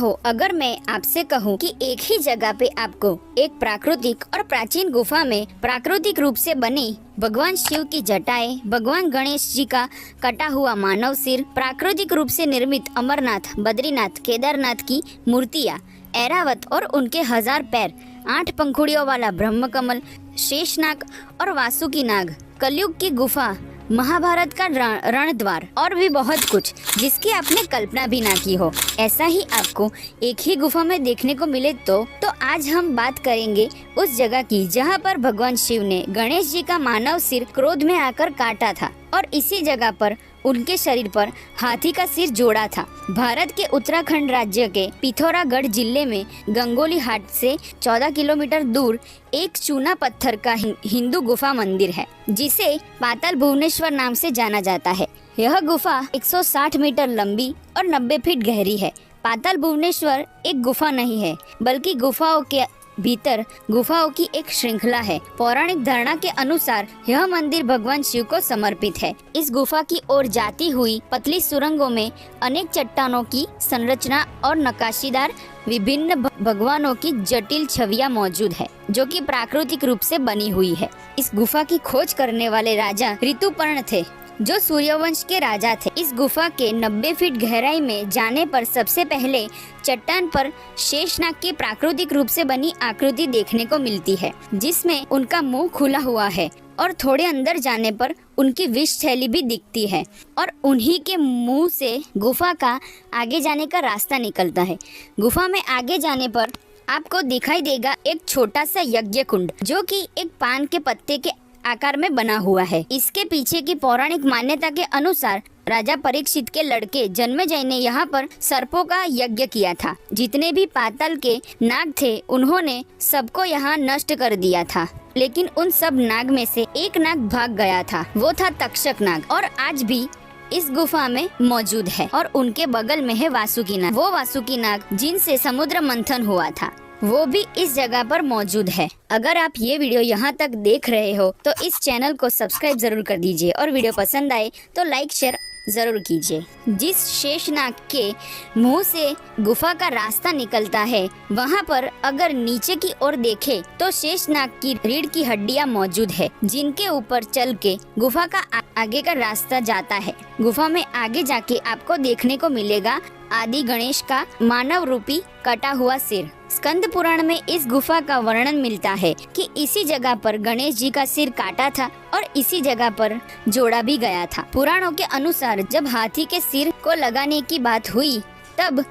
हो, अगर मैं आपसे कहूँ कि एक ही जगह पे आपको एक प्राकृतिक और प्राचीन गुफा में प्राकृतिक रूप से बनी भगवान शिव की जटाएं, भगवान गणेश जी का कटा हुआ मानव सिर, प्राकृतिक रूप से निर्मित अमरनाथ, बद्रीनाथ, केदारनाथ की मूर्तियाँ, ऐरावत और उनके 1000 पैर, 8 पंखुड़ियों वाला ब्रह्म कमल, शेषनाग और वासुकी नाग, कलयुग की गुफा, महाभारत का रण द्वार और भी बहुत कुछ जिसकी आपने कल्पना भी ना की हो, ऐसा ही आपको एक ही गुफा में देखने को मिले तो आज हम बात करेंगे उस जगह की जहां पर भगवान शिव ने गणेश जी का मानव सिर क्रोध में आकर काटा था और इसी जगह पर उनके शरीर पर हाथी का सिर जोड़ा था। भारत के उत्तराखंड राज्य के पिथौरागढ़ जिले में गंगोली हाट से 14 किलोमीटर दूर एक चूना पत्थर का हिंदू गुफा मंदिर है जिसे पाताल भुवनेश्वर नाम से जाना जाता है। यह गुफा 160 मीटर लंबी और 90 फीट गहरी है। पाताल भुवनेश्वर एक गुफा नहीं है बल्कि गुफाओं के भीतर गुफाओं की एक श्रृंखला है। पौराणिक धारणा के अनुसार यह मंदिर भगवान शिव को समर्पित है। इस गुफा की ओर जाती हुई पतली सुरंगों में अनेक चट्टानों की संरचना और नक्काशीदार विभिन्न भगवानों की जटिल छवियां मौजूद है जो कि प्राकृतिक रूप से बनी हुई है। इस गुफा की खोज करने वाले राजा ऋतुपर्ण थे जो सूर्यवंश के राजा थे। इस गुफा के 90 फीट गहराई में जाने पर सबसे पहले चट्टान पर शेषनाग की प्राकृतिक रूप से बनी आकृति देखने को मिलती है जिसमें उनका मुंह खुला हुआ है और थोड़े अंदर जाने पर उनकी विष थैली भी दिखती है और उन्हीं के मुंह से गुफा का आगे जाने का रास्ता निकलता है। गुफा में आगे जाने पर आपको दिखाई देगा एक छोटा सा यज्ञ कुंड जो कि एक पान के पत्ते के आकार में बना हुआ है। इसके पीछे की पौराणिक मान्यता के अनुसार राजा परीक्षित के लड़के जन्मेजय ने यहाँ पर सर्पों का यज्ञ किया था। जितने भी पाताल के नाग थे उन्होंने सबको यहाँ नष्ट कर दिया था, लेकिन उन सब नाग में से एक नाग भाग गया था, वो था तक्षक नाग और आज भी इस गुफा में मौजूद है और उनके बगल में है वासुकी नाग। वो वासुकी नाग जिनसे समुद्र मंथन हुआ था वो भी इस जगह पर मौजूद है। अगर आप ये वीडियो यहाँ तक देख रहे हो तो इस चैनल को सब्सक्राइब जरूर कर दीजिए और वीडियो पसंद आए तो लाइक शेयर जरूर कीजिए। जिस शेषनाग के मुंह से गुफा का रास्ता निकलता है वहाँ पर अगर नीचे की ओर देखे तो शेषनाग की रीढ़ की हड्डियाँ मौजूद है जिनके ऊपर चल के गुफा का आगे का रास्ता जाता है। गुफा में आगे जाके आपको देखने को मिलेगा आदि गणेश का मानव रूपी कटा हुआ सिर। स्कंद पुराण में इस गुफा का वर्णन मिलता है कि इसी जगह पर गणेश जी का सिर काटा था और इसी जगह पर जोड़ा भी गया था। पुराणों के अनुसार जब हाथी के सिर को लगाने की बात हुई तब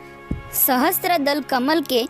सहस्त्रदल कमल के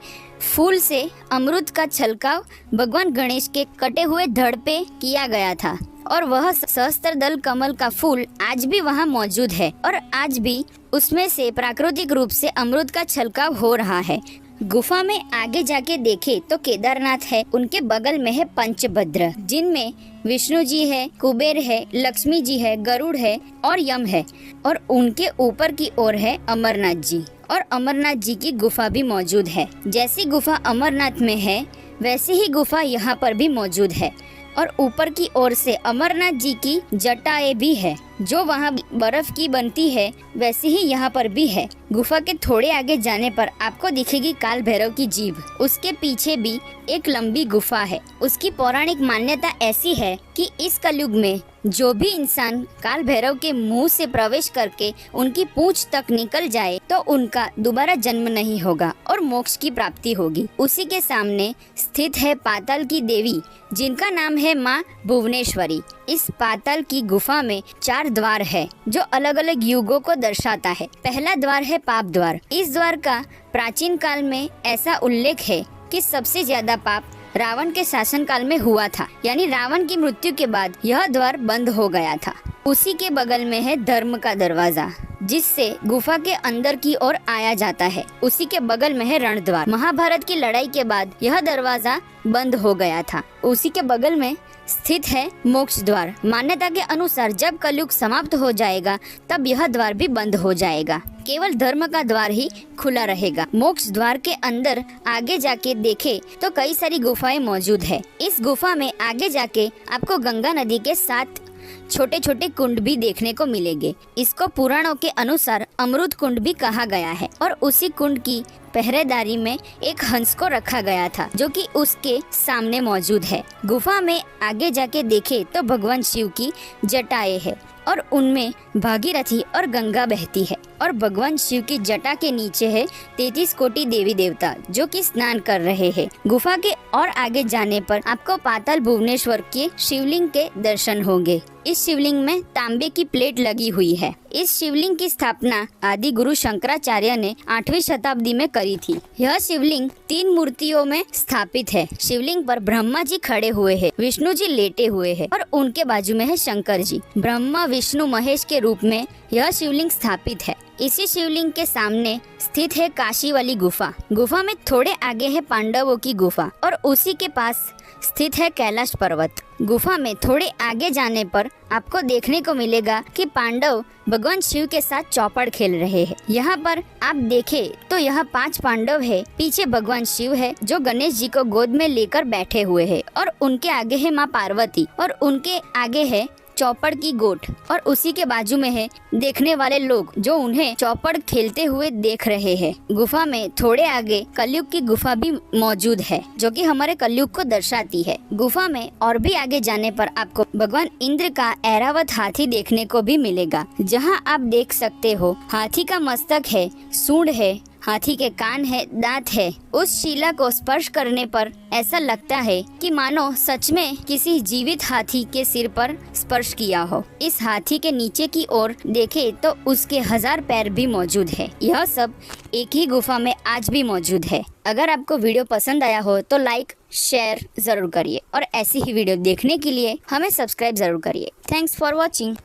फूल से अमृत का छलकाव भगवान गणेश के कटे हुए धड़ पे किया गया था और वह सहस्त्रदल कमल का फूल आज भी वहाँ मौजूद है और आज भी उसमें से प्राकृतिक रूप से अमृत का छलकाव हो रहा है। गुफा में आगे जाके देखे तो केदारनाथ है, उनके बगल में है पंचभद्र जिनमें विष्णु जी है, कुबेर है, लक्ष्मी जी है, गरुड़ है और यम है और उनके ऊपर की ओर है अमरनाथ जी और अमरनाथ जी की गुफा भी मौजूद है। जैसी गुफा अमरनाथ में है वैसी ही गुफा यहाँ पर भी मौजूद है और ऊपर की ओर से अमरनाथ जी की जटाएं भी है जो वहाँ बर्फ की बनती है वैसे ही यहाँ पर भी है। गुफा के थोड़े आगे जाने पर आपको दिखेगी काल भैरव की जीभ। उसके पीछे भी एक लंबी गुफा है। उसकी पौराणिक मान्यता ऐसी है कि इस कलयुग में जो भी इंसान काल भैरव के मुंह से प्रवेश करके उनकी पूंछ तक निकल जाए तो उनका दोबारा जन्म नहीं होगा और मोक्ष की प्राप्ति होगी। उसी के सामने स्थित है पाताल की देवी जिनका नाम है माँ भुवनेश्वरी। इस पाताल की गुफा में 4 द्वार है जो अलग अलग युगों को दर्शाता है। पहला द्वार है पाप द्वार। इस द्वार का प्राचीन काल में ऐसा उल्लेख है कि सबसे ज्यादा पाप रावण के शासन काल में हुआ था, यानी रावण की मृत्यु के बाद यह द्वार बंद हो गया था। उसी के बगल में है धर्म का दरवाजा जिससे गुफा के अंदर की ओर आया जाता है। उसी के बगल में है रण द्वार। महाभारत की लड़ाई के बाद यह दरवाजा बंद हो गया था। उसी के बगल में स्थित है मोक्ष द्वार। मान्यता के अनुसार जब कलयुग समाप्त हो जाएगा तब यह द्वार भी बंद हो जाएगा, केवल धर्म का द्वार ही खुला रहेगा। मोक्ष द्वार के अंदर आगे जाके देखे तो कई सारी गुफाएं मौजूद है। इस गुफा में आगे जाके आपको गंगा नदी के 7 छोटे छोटे कुंड भी देखने को मिलेंगे। इसको पुराणों के अनुसार अमृत कुंड भी कहा गया है और उसी कुंड की पहरेदारी में एक हंस को रखा गया था जो कि उसके सामने मौजूद है। गुफा में आगे जाके देखे तो भगवान शिव की जटाएं है और उनमें भागीरथी और गंगा बहती है और भगवान शिव की जटा के नीचे है 33 कोटि देवी देवता जो कि स्नान कर रहे हैं। गुफा के और आगे जाने पर आपको पाताल भुवनेश्वर के शिवलिंग के दर्शन होंगे। इस शिवलिंग में तांबे की प्लेट लगी हुई है। इस शिवलिंग की स्थापना आदि गुरु शंकराचार्य ने 8वीं शताब्दी में करी थी। यह शिवलिंग 3 मूर्तियों में स्थापित है। शिवलिंग पर ब्रह्मा जी खड़े हुए हैं, विष्णु जी लेटे हुए हैं और उनके बाजू में है शंकर जी। ब्रह्मा विष्णु महेश के रूप में यह शिवलिंग स्थापित है। इसी शिवलिंग के सामने स्थित है काशी वाली गुफा। गुफा में थोड़े आगे है पांडवों की गुफा और उसी के पास स्थित है कैलाश पर्वत। गुफा में थोड़े आगे जाने पर आपको देखने को मिलेगा कि पांडव भगवान शिव के साथ चौपड़ खेल रहे हैं। यहाँ पर आप देखें तो यहाँ 5 पांडव है। पीछे भगवान शिव है जो गणेश जी को गोद में लेकर बैठे हुए हैं और उनके आगे है माँ पार्वती और उनके आगे है चौपड़ की गोट और उसी के बाजू में है देखने वाले लोग जो उन्हें चौपड़ खेलते हुए देख रहे हैं। गुफा में थोड़े आगे कलयुग की गुफा भी मौजूद है जो कि हमारे कलयुग को दर्शाती है। गुफा में और भी आगे जाने पर आपको भगवान इंद्र का ऐरावत हाथी देखने को भी मिलेगा, जहाँ आप देख सकते हो हाथी का मस्तक है, सूंड है, हाथी के कान है, दांत है। उस शिला को स्पर्श करने पर ऐसा लगता है कि मानो सच में किसी जीवित हाथी के सिर पर स्पर्श किया हो। इस हाथी के नीचे की ओर देखे तो उसके 1000 पैर भी मौजूद है। यह सब एक ही गुफा में आज भी मौजूद है। अगर आपको वीडियो पसंद आया हो तो लाइक शेयर जरूर करिए और ऐसी ही वीडियो देखने के लिए हमें सब्सक्राइब जरूर करिए। Thanks for watching.